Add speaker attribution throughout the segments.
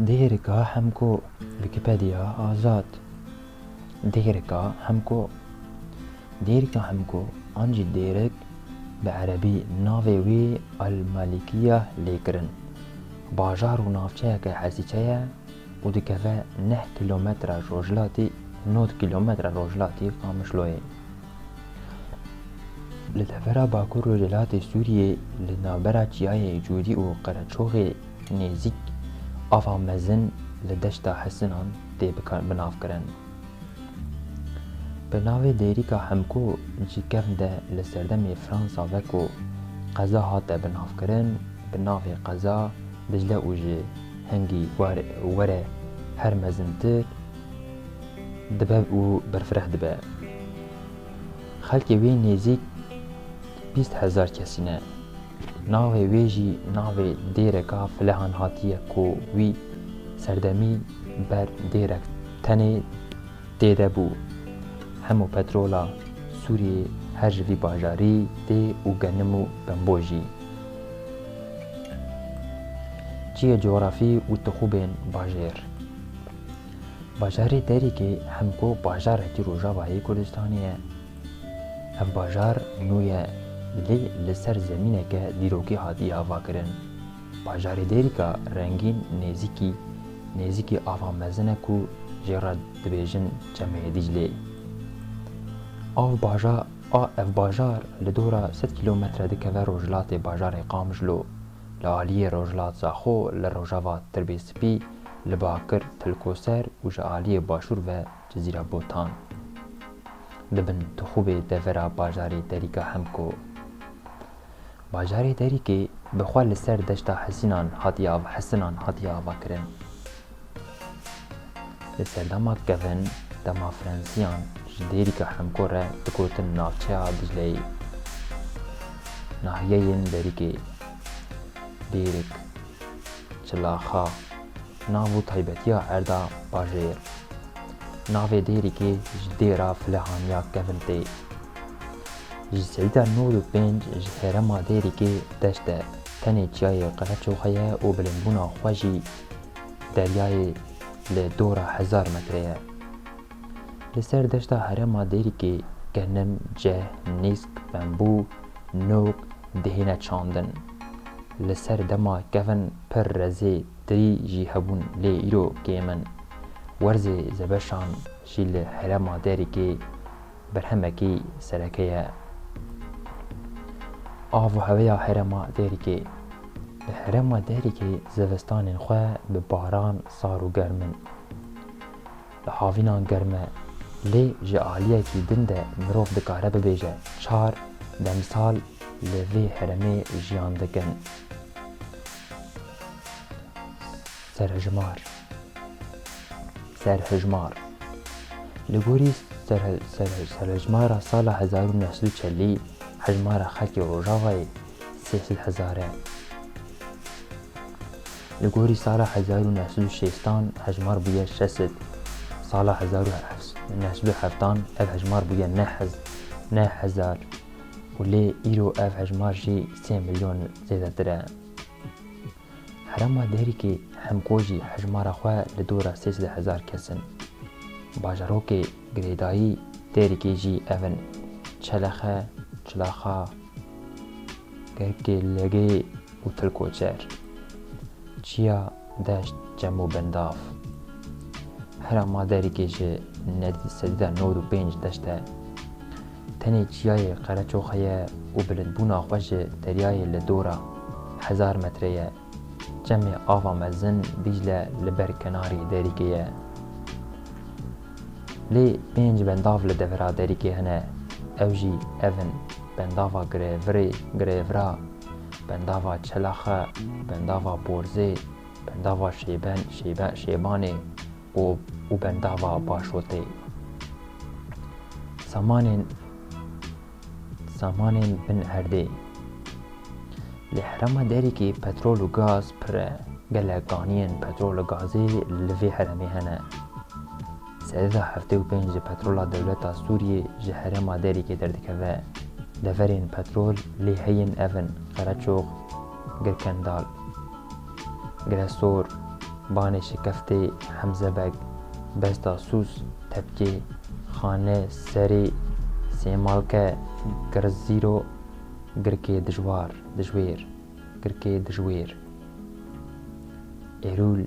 Speaker 1: دیرکا همکو ویکیپedیا آزاد دیرکا همکو آنجی دیرک به عربی ناوی وی المالکیه لیکرن باجار و نافچه که حسیچه و دکوه 9 کیلومتر روجلاتی 9 کیلومتر روجلاتی قامشلوه لدفرا باکور روجلات سوریه لنابرا چیای جودی و قرچوغ نزیک آفا مزن لدشتا حسنان دی بناف کرن بناوی دیریکا همکو جی کفنده لسردم فرانسا وکو قضا هات بناف کرن بناوی قضا دجله اوجه هنگی وره هر مزنتر دبه و برفره دبه خلکی وی نزیک 20,000 کسی نه ناوی ویجی ناوی دیرکا فلحان هاتیه کو وی سردمی بر دیرک تنه دیده بو همو پترولا سوریه هر جوی باجاری دی و گنمو بمبوجی چیه جغرافی و تخوبین باجاری داری که همکو باجار هکی روژاوایی کردستانیه اف باجار نویه لی لسر زمینه که دیروکی هاتی آوا کرن باجاری داری که رنگین نزیکی آوا مزنه کو جیرا دبیجن جمعه دیجلی اف باجار لدورا 100 کیلومتر دکه روجلات باجار قامجلو لعالی روجلات زاخو لروجاوات تربیسپی لباکر تلکوسر و جعالی باشور و جزیره بوتان دبن تخوب دورا باجاری دریکا همکو باجاری دریکی بخواه لسر دشتا حسنان هاتی آوا کرن لسر دما گون دما فرانسیان جدیریکا همکو را دکوتن نافچه دجلی ناحیهین دریکی دیرک چلاخا ناو تایبتیا اردا باجیر ناوی دیریکی جدیرا فلحانیا گونتی جسیدا 95 جهرما دیریکی دشته تنی چیای قرچوخیه و بلنبونا خوشی دریای لدورا 1000 متریه لسر دشتا هرما دیریکی گنم جه نیسک بمبو نوک دهینه چاندن لسر دما گون پر رزی دری جی هبون لی ایرو گیمن ورزی زبشان شیل هرما دیریکی برهمکی سرکیه آو و هویا هرما دیریکی به هرما دیریکی زوستان خواه به باران سارو گرمن به هاوینان گرمه لی جعالیه کی دنده مروف دکاره ببیجه چار دمسال لوی هرمه جیان دکن سرهجمار لگوری سرهجمار سال 1940 حجمار خلق روژاوی 300,000 لگوری سال 1960 حجمار بویه 600 سال 1970 اف حجمار بویه 9,000 ولی ایرو اف حجمار جی 3 میلیون زیده تره هرما دهری که همکوجی حجمار خواه لدورا 13,000 کسن باجارو که گریدایی دهری که جی اون چلاخا گرکی لگه و تلکوچر چیا دشت جمو بنداف هرما دهری که جی ندید سدیده 95 دشته تنی چیای قرچوخیه و بلندبونا خوش دریای لدورا 1000 متریه جمع آوا مزن دیجله لبر کناری دریکیه لی 5 بنداف لدورا دریکی هنه اوجی اون بنداوا گریورا بنداوا چلاخه بنداوا بورزه بنداوا شیبانه و بنداوا باشوته سامانین بن هرده لحرما داری که پترول و گاز پر گلگانین پترول و گازی لوی حرمی هنه 375 پترولا دولتا سوریه جهرما داری که دردکوه دفرین پترول لی هین اون قرچوغ گرکندال گرسور بانê şikeftê hemzebek, besta sûs, tepkê, xane, serê, sêmalke, girzîro, girkê dijwêr, girkê dijwêr, êrûl,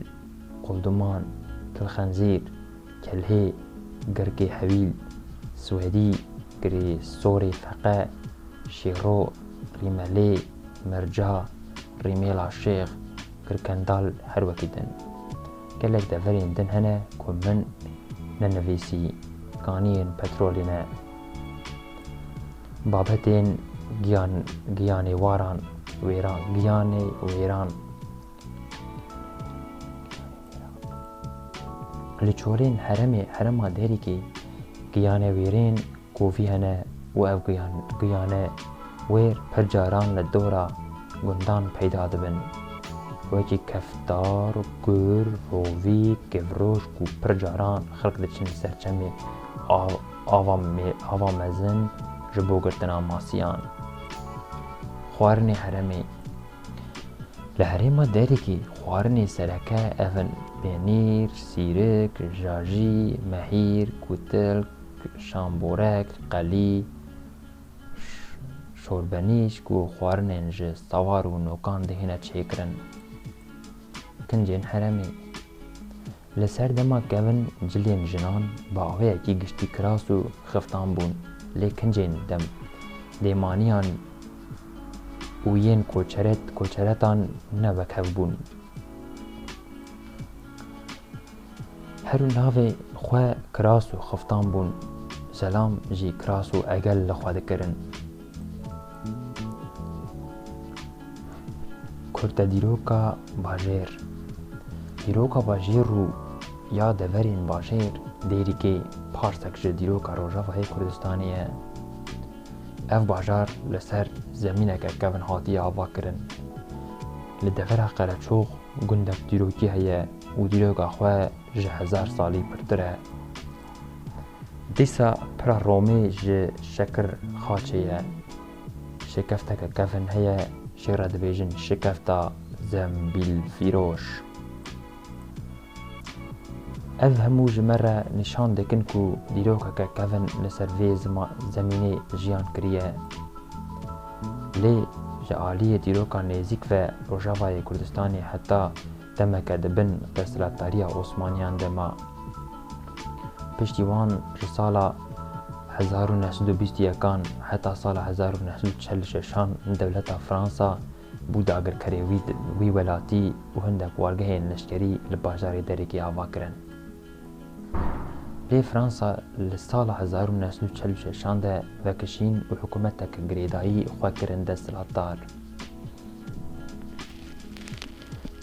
Speaker 1: qulduman, kilxenzîr, kelhê, girkê hewîl, swêdî, girê sorê feqe, şêro, rîmelê, mirca, rîmêla şêx, girkendal her wekî din. Gelek deverên din hene ku min nenivîsî, kaniyên petrolê ne. Babetên giyanê wêran. Li çolên herema derîkê giyanewêrên kovî hene û ev giyanewêr pir caran li dora gundan peyda dibin. Wekî keftar, gur, rovî, kevroş ku pir caran xelk diçin ser çemê ava mezin ji bo girtina masiyan. Xwarinê heremê. Li herêma derîkê xwarinê sereke ev in pênîr, sîrik, jajî, mehîr, kutilk, şamborek, qelî, şorbenîş ku xwarinên ji sawar û nokan dihêne çêkirin. Kincên heremê. Li ser dema kevin cilên jinan bi awayekî giştî kiras û xiftan bûn, lê kincên dêmaniyan û yên koçeretan ne vekev bûn. Her navê xwe kiras û xiftan bûn, selam jî kiras û egel li xwe dikirin. Kurte dîroka bajêr. Dîroka bajêr û ya deverên bajêr derîkê parsek ji dîroka Rojavayê Kurdistanê ye. Ev bajar li ser zemîneke kevin hatiye avakirin. Li devera Qereçox gundek dîrokî heye û dîroka xwe ji 1000 salî pirtir e. Dîsa pira Romê ji Şekirxaçê ye. Şikefteke kevin heye jê re dibêjin şikefta zembîlfîroş. Ev hemû ji me re nîşan dikin ku dîrokeke kevin li ser vê zemînê jiyan kiriye. Lê ji aliyê dîroka nêzik ve Rojavayê Kurdistanê heta demeke dibin desthilatdariya Osmaniyan dema. Piştî wan ji sala 1921 heta sala 1946 dewleta Fransa bû dagirkerê wî welatî û hindek wargehên leşkerî li bajarê derîkê ava kirin. Lê Fransa li sala 1946 de vekişîn û hikûmeteke girêdayî xwe kirin desthilatdar.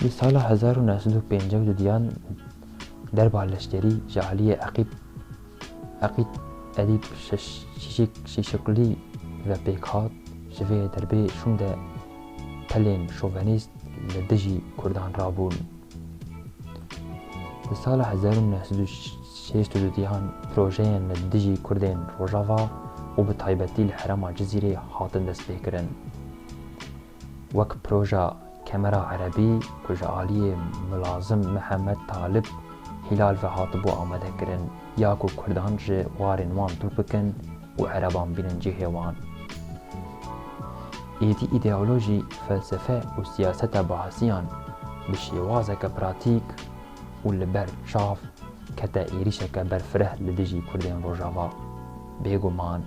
Speaker 1: Li sala 1952 derba leşkerî ji aliyê Eqît Edîb Şîşiqlî ve pêkhat ji vê derbê şûn de pelên şovenîst li dijî Kurdan rabûn. Li sala 1962 projeyên li dijî Kurdên Rojava û bi taybetî li herêma Cizîrê hatin destpêkirin. Wek proja Kemera Erebî ku ji aliyê Mulazim Mihemed Talib Hilal ve hatibû amadekirin ya ku Kurdan ji warên wan dûr bikin û Ereban bînin cihê wan. Êdî îdeolojî, felsefe û siyaseta bahisiyan bi şêwazeke pratîk û li ber çav kete êrişeke berfireh li dijî Kurdên Rojava. Bêguman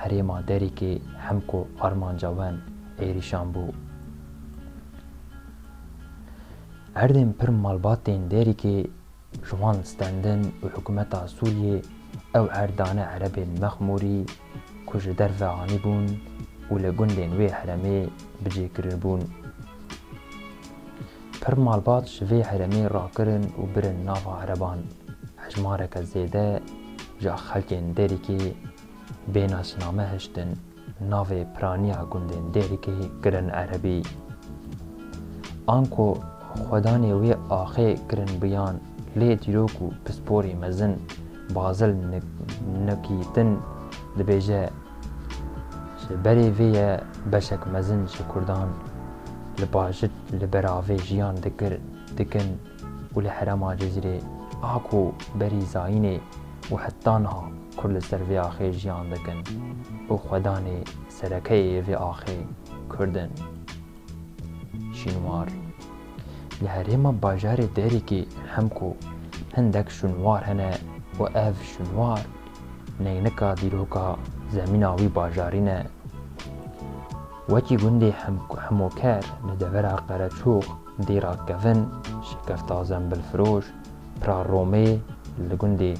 Speaker 1: herêma derîkê hem ku armanca wan êrîşan bû. Erdên pir malbatên derîkê ji wan stendin û hikûmeta Sûriyê ew erdane Erebên Mexmûrî ku ji derve anîbûn û li gundên wê heremê bicêkiribûn. Pir malbat ji vê heremê rakirin û birin nava Ereban. Hejmareke zêde ji xelkên derîkê bênaşname hiştin, navê piraniya gundên derîkê kirin Erebî. An ku xwedanê wê axê kirin biyan, lê dîrok û pisporê mezin Bazil Nikîtin dibêje ji berê vê ye beşek mezin ji Kurdan li bajit li beravê jiyan dikin و لحرما جزیره آکو بری زاینه و حتانها کرد سر وی آخی جیان دکن و خودانه سرکه وی آخی کردن شنوار لحرما باجار داری که همکو هندک شنوار هنه و اف شنوار نینکا دیروکا زمین آوی باجارینه وکی گنده هموکر ندورا قرچوخ دیرا کفن شکفتا زنبل فروش پرا رومه لگنده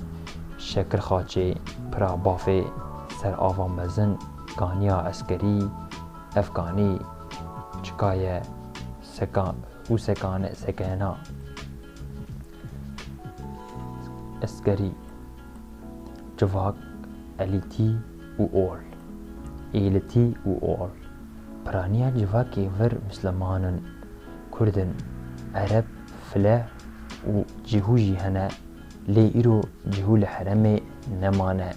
Speaker 1: شکر خاچه پرا بافه سر آوان مزن گانیا اسکری افغانی چکایه سکانا اسکری جواک الیتی و اول ایلتی و اول پرانیا جواکی ور مسلمانن کردن عرب فله و جهوجی هنه لی ایرو جهول حرم نمانه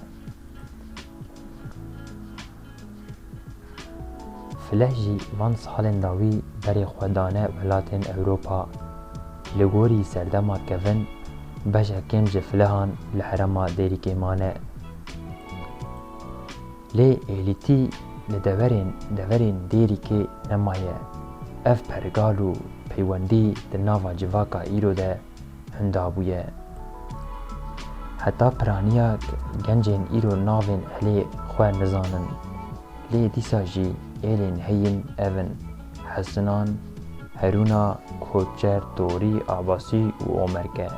Speaker 1: فله جی وان سالن داوی بری خودانه ولاتن اوروپا لگوری سردما کفن بجا کنج فلهان لحرما دیری کمانه لی ایلیتی لدورین دیری که نمایه اف پرگالو پیوندی در ناوا جواکا ایرو ده هندابویه حتی پرانیا گنجین ایرو ناوین هلی خواه نزانن لی دیسا جی ایلین هین اون حسنان هرونا کوچر توری آباسی و اومرگه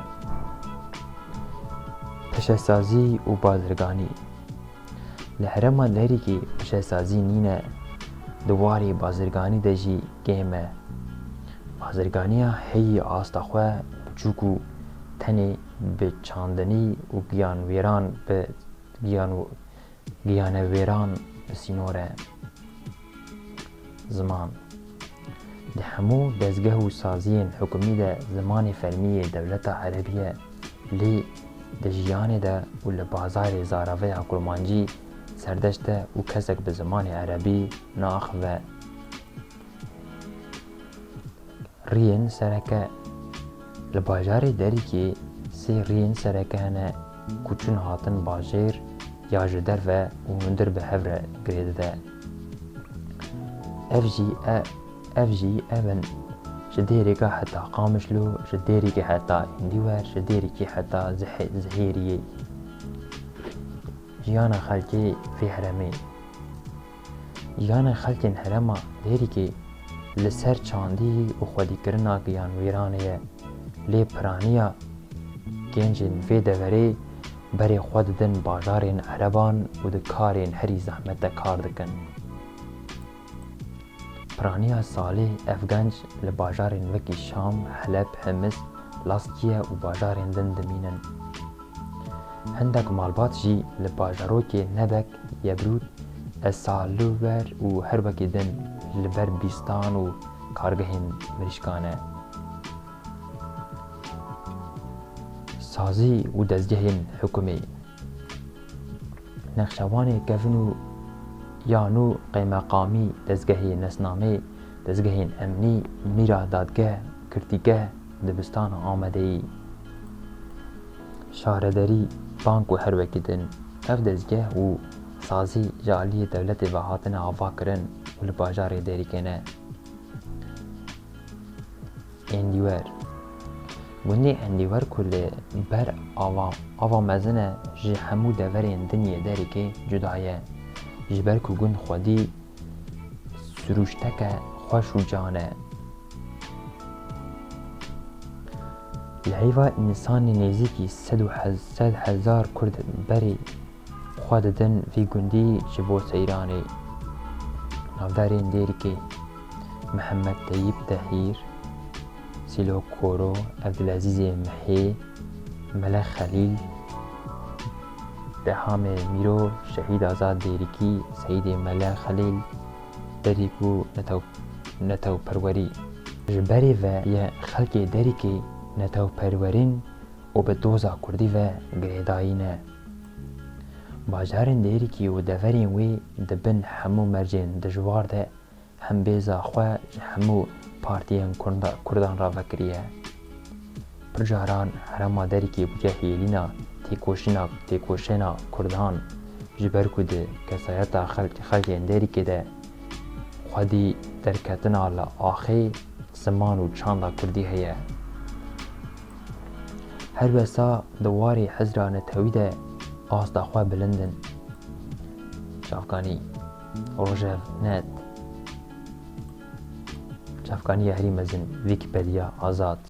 Speaker 1: پشهسازی و بازرگانی لحرما داری که پشهسازی نینه دواری بازرگانی دجی گیمه بازرگانیا هی آستاخوه چوکو تنی به چاندنی و گیانویران به گیانویران بسینوره زمان ده همو دزگه و سازین حکومی ده زمان فرمی دولت عربیه لی ده جیانه ده و لبازار زاراوه کرمانجی سردشته و کسک به زمان عربی ناخوه رین سرکه لباجار داری که سی رین سرکه هنه کچون هاتن باجیر یا جدر و مندر به هفره گریده ده اف جی اون جدیری که حتی قامشلو جدیری که حتی هندیور جدیری که حتی زهیریه جیان خلقی فی حرمه جیان خلق حرمه دیری که لسر چاندی و خودی کرنا گیان ویرانه لی پرانیا گنجین فی دوره بری خود دن باجارین عربان و دکارین هری زحمت کار دکن پرانیا سالی افغانج لباجارین وکی شام حلب حمص لاستیه و باجارین دن دمینن هندک مالبات جی لباجارو که نبک یبرود سالو بر و هر وکی دن لبر بیستان و کارگهین مرشکانه سازی و دزگهین حکومی نقشوان کفنو یانو قیمقامی دزگهی نسنامه دزگهین امنی میرا دادگه کرتیگه دبستان آمده ای شاردری بانک و هر وکی دن اف دزگه و سازی جالی دولت وحاتن آوا کرن و لباجار دیری کنه اندیور گونی اندیور کل بر آوا مزنه جی همو دورین دنیا داری که جدایه جبر که گون خودی سروشتک خوش و جانه لحیوه انسان نزیکی 100,000 کرد بری خود دن وی گوندی جبو سیرانی نافدارین دیری که محمد طیب تحیر سیلو کورو عبدالعزیز محی ملک خلیل دهام میرو شهید آزاد دیریکی سید ملک خلیل دریکو نتو پروری جبری و یه خلق دریکی نتو پرورین و به دوزا کردی و گریدایینه باجارین دیریکی و دورین وی دبن همو مرجین دجوار ده هم بیزا خواه همو پارتیان کردان را وکریه پرجاران هرما دەریکی بووە هێلینە تێکۆشێنا کوردان ji ber ku di kesayeta xelkên derîkê de xwedî derketina li axê ziman û çanda Kurdî heye. Her wesa di warê Hizra Netewî de asta xwe bilind in. Çavkanî Rojevnet Çavkanî herî mezin Wîkipedya Azad